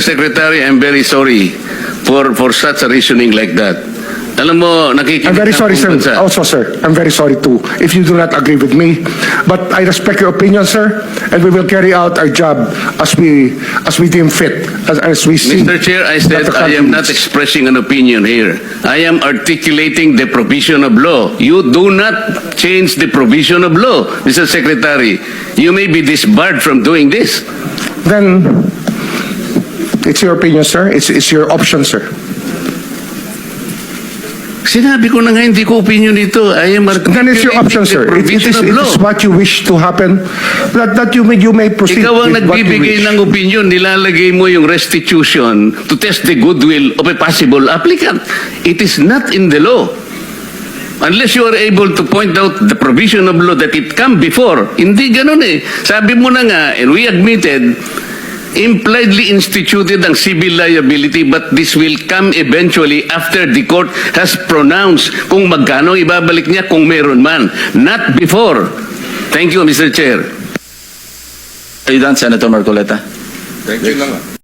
Secretary, I'm very sorry for such a reasoning like that. Alam mo, nakikinig I'm very sorry, sir. bansa. Also, sir, I'm very sorry too, if you do not agree with me. But I respect your opinion, sir, and we will carry out our job as we deem fit, as we see. Mr. Chair, I said that the I am not country needs. expressing an opinion here. I am articulating the provision of law. You do not change the provision of law, Mr. Secretary. You may be disbarred from doing this. Then, it's your opinion, sir. It's your option, sir. Sinabi ko na nga, hindi ko opinion ito. I am Then it's your option, sir. the It provision is of law. what you wish to happen, that you may proceed Ikaw ang with what you nagbibigay wish. ng opinion, nilalagay mo yung restitution to test the goodwill of a possible applicant. It is not in the law. Unless you are able to point out the provision of law that it come before. Hindi ganun eh. Sabi mo na nga, and we admitted, impliedly instituted ang civil liability, but this will come eventually after the court has pronounced kung magkano ibabalik niya kung meron man. Not before. Thank you, Mr. Chair. Are you done, Senator Marcoleta? Thank you lang.